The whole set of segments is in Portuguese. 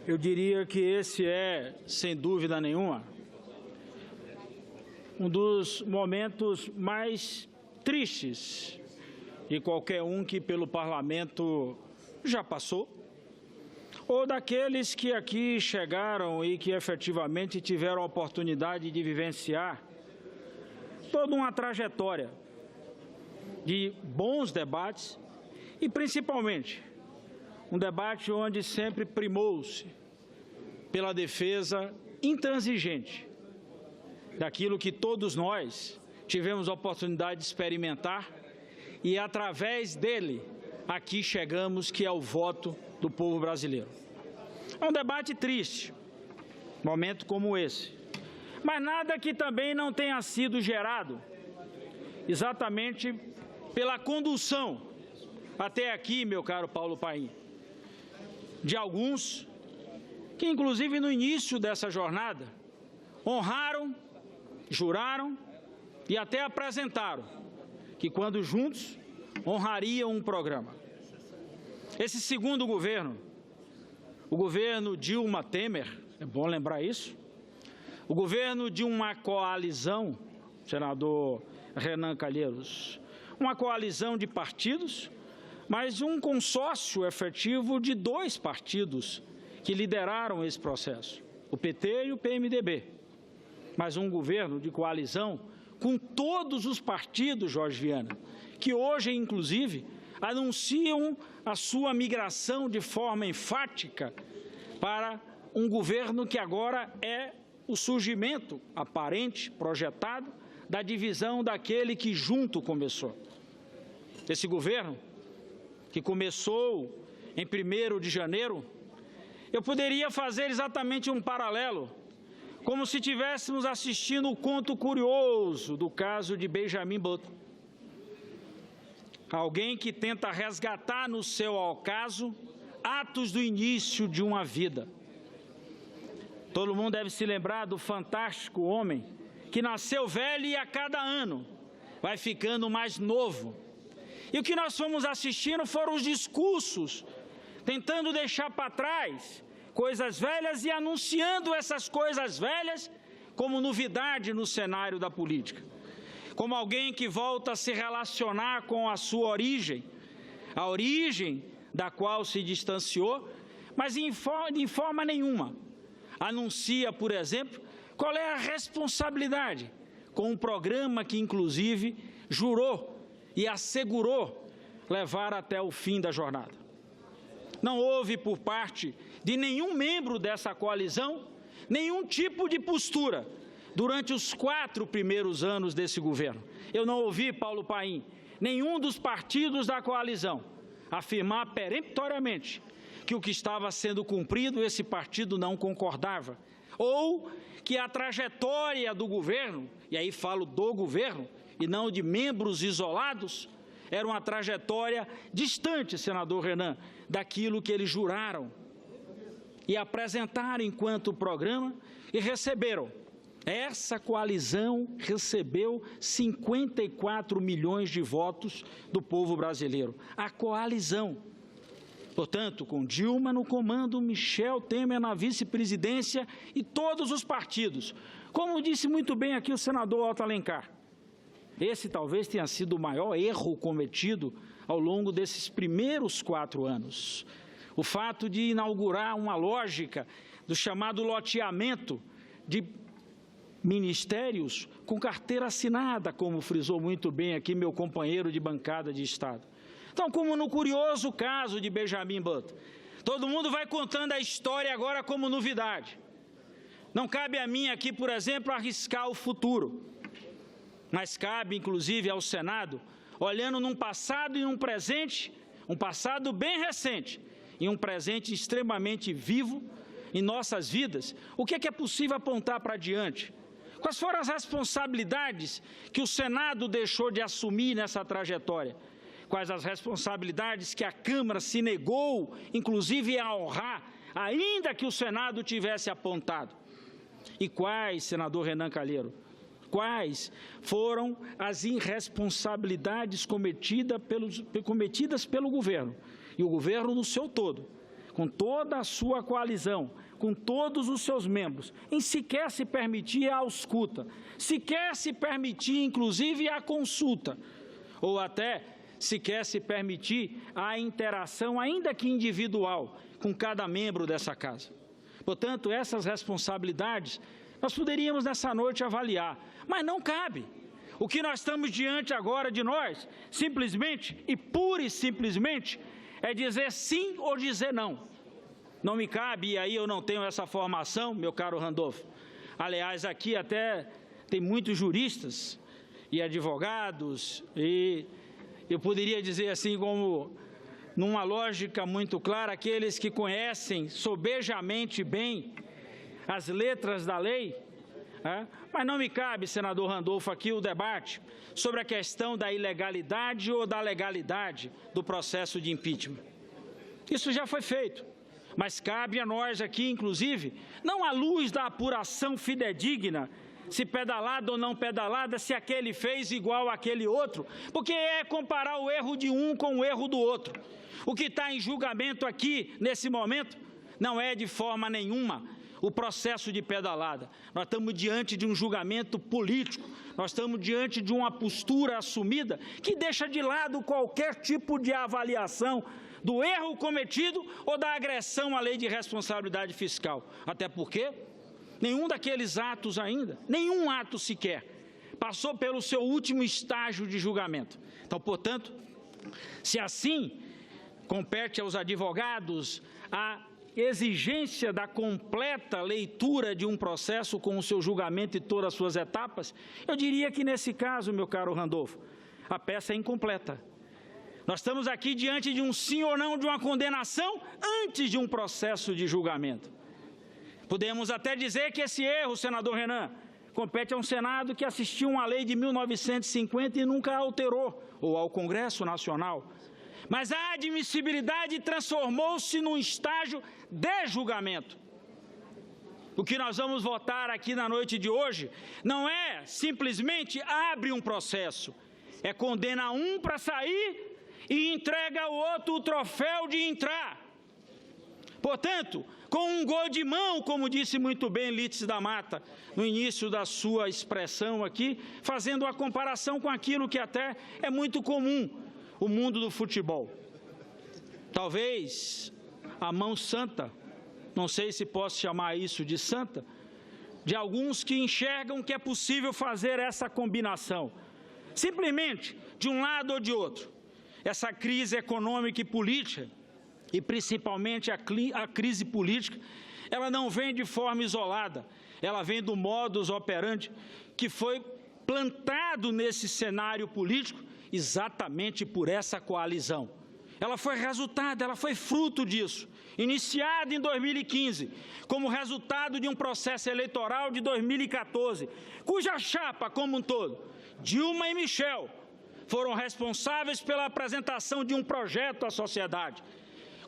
Eu diria que esse é, sem dúvida nenhuma, um dos momentos mais tristes de qualquer um que pelo Parlamento já passou, ou daqueles que aqui chegaram e que efetivamente tiveram a oportunidade de vivenciar toda uma trajetória de bons debates e, principalmente, um debate onde sempre primou-se pela defesa intransigente daquilo que todos nós tivemos a oportunidade de experimentar e, através dele, aqui chegamos, que é o voto do povo brasileiro. É um debate triste, momento como esse, mas nada que também não tenha sido gerado exatamente pela condução até aqui, meu caro Paulo Paim, de alguns que, inclusive, no início dessa jornada, honraram, juraram e até apresentaram que, quando juntos, honrariam um programa. Esse segundo governo, o governo Dilma Temer, é bom lembrar isso, o governo de uma coalizão, senador Renan Calheiros, uma coalizão de partidos, mas um consórcio efetivo de dois partidos que lideraram esse processo, o PT e o PMDB, mas um governo de coalizão com todos os partidos, Jorge Viana, que hoje, inclusive, anunciam a sua migração de forma enfática para um governo que agora é o surgimento aparente, projetado, da divisão daquele que junto começou. Esse governo, que começou em 1º de janeiro, eu poderia fazer exatamente um paralelo, como se estivéssemos assistindo o conto curioso do caso de Benjamin Button. Alguém que tenta resgatar no seu ocaso atos do início de uma vida. Todo mundo deve se lembrar do fantástico homem que nasceu velho e a cada ano vai ficando mais novo. E o que nós fomos assistindo foram os discursos, tentando deixar para trás coisas velhas e anunciando essas coisas velhas como novidade no cenário da política. Como alguém que volta a se relacionar com a sua origem, a origem da qual se distanciou, mas de forma nenhuma anuncia, por exemplo, qual é a responsabilidade com um programa que, inclusive, jurou e assegurou levar até o fim da jornada. Não houve, por parte de nenhum membro dessa coalizão, nenhum tipo de postura durante os 4 primeiros anos desse governo. Eu não ouvi, Paulo Paim, nenhum dos partidos da coalizão afirmar peremptoriamente que o que estava sendo cumprido, esse partido não concordava, ou que a trajetória do governo, e aí falo do governo, e não de membros isolados, era uma trajetória distante, senador Renan, daquilo que eles juraram e apresentaram enquanto programa e receberam. Essa coalizão recebeu 54 milhões de votos do povo brasileiro. A coalizão. Portanto, com Dilma no comando, Michel Temer na vice-presidência e todos os partidos. Como disse muito bem aqui o senador Otto Alencar, esse talvez tenha sido o maior erro cometido ao longo desses primeiros 4 anos. O fato de inaugurar uma lógica do chamado loteamento de ministérios com carteira assinada, como frisou muito bem aqui meu companheiro de bancada de Estado. Então, como no curioso caso de Benjamin Button, todo mundo vai contando a história agora como novidade. Não cabe a mim aqui, por exemplo, arriscar o futuro, mas cabe, inclusive, ao Senado, olhando num passado e num presente, um passado bem recente e um presente extremamente vivo em nossas vidas, o que é possível apontar para diante? Quais foram as responsabilidades que o Senado deixou de assumir nessa trajetória? Quais as responsabilidades que a Câmara se negou, inclusive, a honrar, ainda que o Senado tivesse apontado? E quais, senador Renan Calheiro, quais foram as irresponsabilidades cometidas pelo governo, e o governo no seu todo, com toda a sua coalizão, com todos os seus membros, em sequer se permitir a ausculta, sequer se permitir, inclusive, a consulta, ou até sequer se permitir a interação, ainda que individual, com cada membro dessa casa. Portanto, essas responsabilidades nós poderíamos nessa noite avaliar, mas não cabe. O que nós estamos diante agora de nós, simplesmente e pura e simplesmente, é dizer sim ou dizer não. Não me cabe, e aí eu não tenho essa formação, meu caro Randolfo. Aliás, aqui até tem muitos juristas e advogados, e eu poderia dizer assim como, numa lógica muito clara, aqueles que conhecem sobejamente bem as letras da lei, mas não me cabe, senador Randolfo, aqui o debate sobre a questão da ilegalidade ou da legalidade do processo de impeachment. Isso já foi feito, mas cabe a nós aqui, inclusive, não à luz da apuração fidedigna, se pedalada ou não pedalada, se aquele fez igual àquele outro, porque é comparar o erro de um com o erro do outro. O que está em julgamento aqui, nesse momento, não é de forma nenhuma o processo de pedalada. Nós estamos diante de um julgamento político, nós estamos diante de uma postura assumida que deixa de lado qualquer tipo de avaliação do erro cometido ou da agressão à lei de responsabilidade fiscal. Até porque nenhum daqueles atos ainda, nenhum ato sequer, passou pelo seu último estágio de julgamento. Então, portanto, se assim compete aos advogados a exigência da completa leitura de um processo com o seu julgamento e todas as suas etapas, eu diria que nesse caso, meu caro Randolfo, a peça é incompleta. Nós estamos aqui diante de um sim ou não de uma condenação antes de um processo de julgamento. Podemos até dizer que esse erro, senador Renan, compete a um Senado que assistiu uma lei de 1950 e nunca a alterou, ou ao Congresso Nacional. Mas a admissibilidade transformou-se num estágio de julgamento. O que nós vamos votar aqui na noite de hoje não é simplesmente abre um processo, é condena um para sair e entrega ao outro o troféu de entrar. Portanto, com um gol de mão, como disse muito bem Lídice da Mata, no início da sua expressão aqui, fazendo a comparação com aquilo que até é muito comum, o mundo do futebol. Talvez a mão santa, não sei se posso chamar isso de santa, de alguns que enxergam que é possível fazer essa combinação, simplesmente de um lado ou de outro. Essa crise econômica e política, e principalmente a crise política, ela não vem de forma isolada, ela vem do modus operandi que foi plantado nesse cenário político exatamente por essa coalizão. Ela foi resultado, ela foi fruto disso, iniciada em 2015, como resultado de um processo eleitoral de 2014, cuja chapa, como um todo, Dilma e Michel, foram responsáveis pela apresentação de um projeto à sociedade,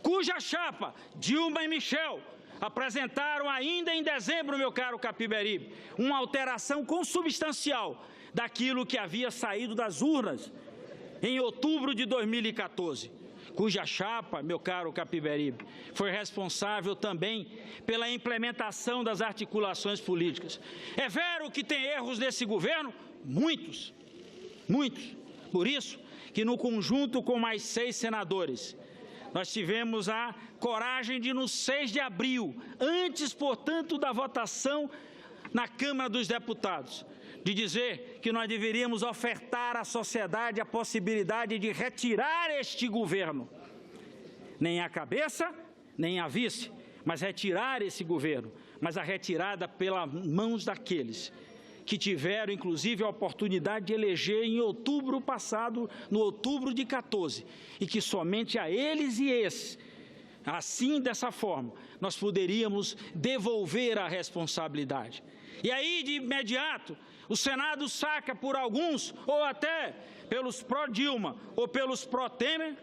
cuja chapa, Dilma e Michel, apresentaram ainda em dezembro, meu caro Capiberibe, uma alteração consubstancial daquilo que havia saído das urnas em outubro de 2014, cuja chapa, meu caro Capiberibe, foi responsável também pela implementação das articulações políticas. É vero que tem erros nesse governo? Muitos, muitos. Por isso que no conjunto com mais 6 senadores, nós tivemos a coragem de, no 6 de abril, antes, portanto, da votação na Câmara dos Deputados, de dizer que nós deveríamos ofertar à sociedade a possibilidade de retirar este governo. Nem a cabeça, nem a vice, mas retirar esse governo, mas a retirada pelas mãos daqueles que tiveram, inclusive, a oportunidade de eleger em outubro passado, no outubro de 14, e que somente a eles e esses, assim, dessa forma, nós poderíamos devolver a responsabilidade. E aí, de imediato, o Senado saca por alguns, ou até pelos pró-Dilma, ou pelos pró-Temer,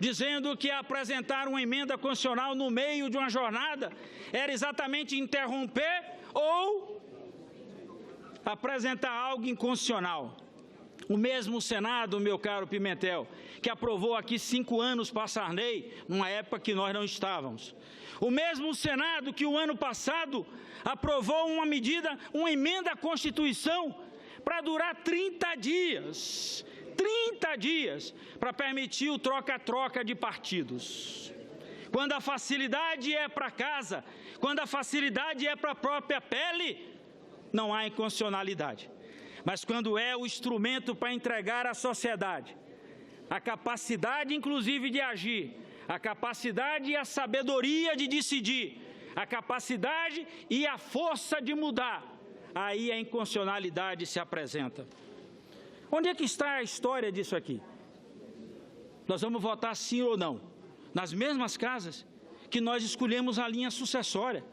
dizendo que apresentar uma emenda constitucional no meio de uma jornada era exatamente interromper ou apresentar algo inconstitucional. O mesmo Senado, meu caro Pimentel, que aprovou aqui 5 anos para Sarney, numa época que nós não estávamos. O mesmo Senado que o ano passado aprovou uma medida, uma emenda à Constituição para durar 30 dias. 30 dias para permitir o troca-troca de partidos. Quando a facilidade é para casa, quando a facilidade é para a própria pele, não há inconstitucionalidade. Mas quando é o instrumento para entregar à sociedade a capacidade, inclusive, de agir, a capacidade e a sabedoria de decidir, a capacidade e a força de mudar, aí a inconstitucionalidade se apresenta. Onde é que está a história disso aqui? Nós vamos votar sim ou não, nas mesmas casas que nós escolhemos a linha sucessória.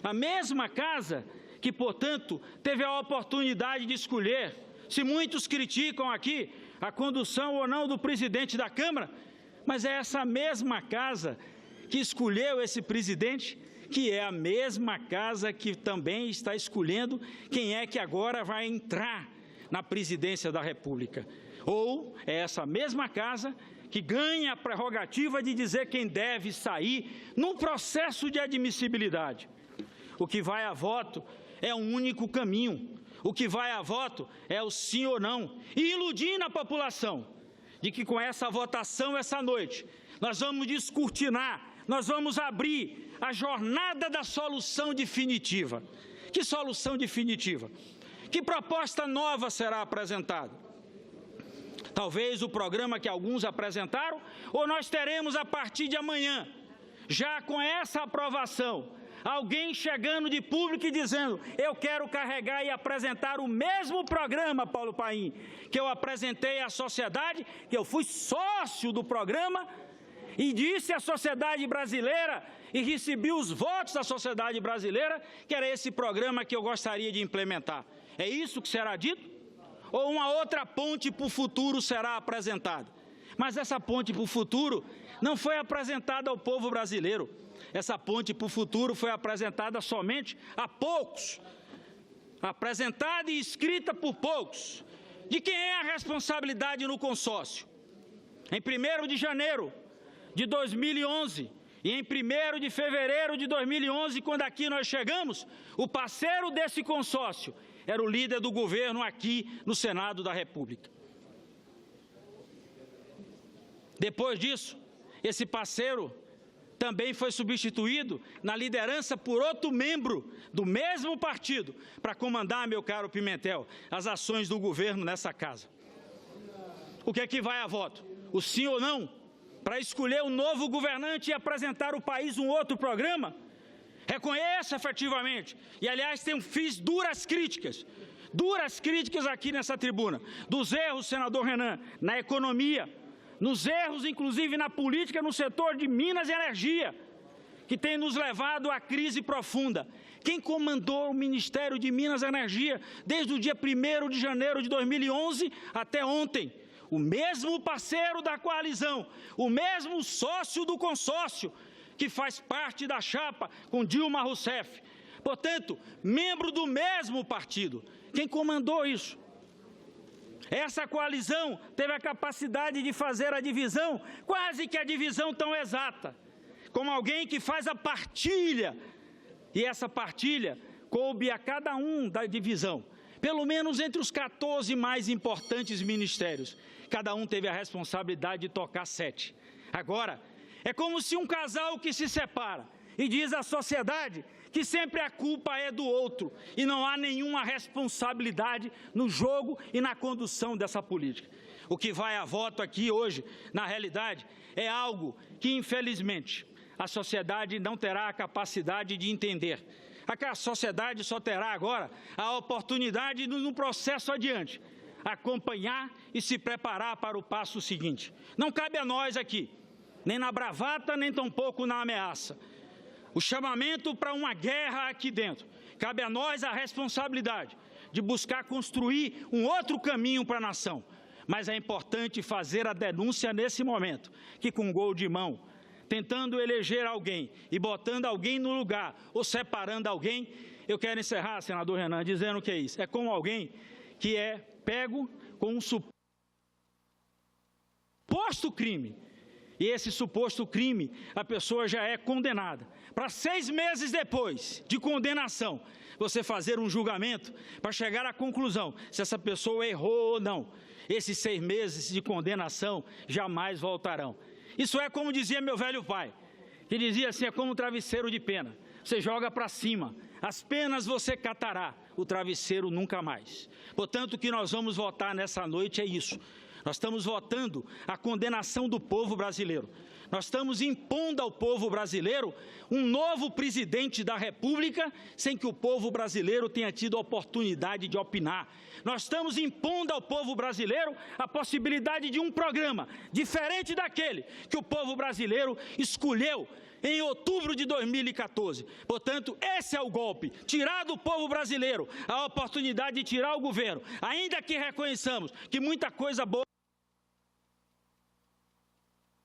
A mesma casa que, portanto, teve a oportunidade de escolher, se muitos criticam aqui a condução ou não do presidente da Câmara, mas é essa mesma casa que escolheu esse presidente, que é a mesma casa que também está escolhendo quem é que agora vai entrar na presidência da República. Ou é essa mesma casa que ganha a prerrogativa de dizer quem deve sair num processo de admissibilidade. O que vai a voto é um único caminho. O que vai a voto é o sim ou não. E iludindo a população de que com essa votação essa noite nós vamos descortinar, nós vamos abrir a jornada da solução definitiva. Que solução definitiva? Que proposta nova será apresentada? Talvez o programa que alguns apresentaram, ou nós teremos a partir de amanhã, já com essa aprovação, alguém chegando de público e dizendo: eu quero carregar e apresentar o mesmo programa, Paulo Paim, que eu apresentei à sociedade, que eu fui sócio do programa e disse à sociedade brasileira e recebi os votos da sociedade brasileira que era esse programa que eu gostaria de implementar. É isso que será dito? Ou uma outra ponte para o futuro será apresentada? Mas essa ponte para o futuro não foi apresentada ao povo brasileiro. Essa ponte para o futuro foi apresentada somente a poucos. Apresentada e escrita por poucos. De quem é a responsabilidade no consórcio? Em 1º de janeiro de 2011 e em 1º de fevereiro de 2011, quando aqui nós chegamos, o parceiro desse consórcio era o líder do governo aqui no Senado da República. Depois disso, esse parceiro também foi substituído na liderança por outro membro do mesmo partido para comandar, meu caro Pimentel, as ações do governo nessa casa. O que é que vai a voto? O sim ou não? Para escolher um novo governante e apresentar ao país um outro programa? Reconheço efetivamente, e aliás fiz duras críticas aqui nessa tribuna, dos erros, senador Renan, na economia, nos erros inclusive na política no setor de Minas e Energia, que tem nos levado à crise profunda. Quem comandou o Ministério de Minas e Energia desde o dia 1º de janeiro de 2011 até ontem? O mesmo parceiro da coalizão, o mesmo sócio do consórcio, que faz parte da chapa com Dilma Rousseff. Portanto, membro do mesmo partido. Quem comandou isso? Essa coalizão teve a capacidade de fazer a divisão, quase que a divisão tão exata, como alguém que faz a partilha. E essa partilha coube a cada um da divisão, pelo menos entre os 14 mais importantes ministérios. Cada um teve a responsabilidade de tocar 7. Agora, é como se um casal que se separa e diz à sociedade que sempre a culpa é do outro e não há nenhuma responsabilidade no jogo e na condução dessa política. O que vai a voto aqui hoje, na realidade, é algo que, infelizmente, a sociedade não terá a capacidade de entender. A sociedade só terá agora a oportunidade, no processo adiante, acompanhar e se preparar para o passo seguinte. Não cabe a nós aqui, nem na bravata, nem tampouco na ameaça, o chamamento para uma guerra aqui dentro. Cabe a nós a responsabilidade de buscar construir um outro caminho para a nação. Mas é importante fazer a denúncia nesse momento, que com gol de mão, tentando eleger alguém e botando alguém no lugar ou separando alguém, eu quero encerrar, senador Renan, dizendo que é isso. É como alguém que é pego com um suposto crime. E esse suposto crime, a pessoa já é condenada. Para 6 meses depois de condenação, você fazer um julgamento para chegar à conclusão se essa pessoa errou ou não. Esses 6 meses de condenação jamais voltarão. Isso é como dizia meu velho pai, que dizia assim, é como um travesseiro de pena. Você joga para cima, as penas você catará, o travesseiro nunca mais. Portanto, o que nós vamos votar nessa noite é isso. Nós estamos votando a condenação do povo brasileiro. Nós estamos impondo ao povo brasileiro um novo presidente da República, sem que o povo brasileiro tenha tido a oportunidade de opinar. Nós estamos impondo ao povo brasileiro a possibilidade de um programa diferente daquele que o povo brasileiro escolheu em outubro de 2014. Portanto, esse é o golpe, tirar do povo brasileiro a oportunidade de tirar o governo, ainda que reconheçamos que muita coisa boa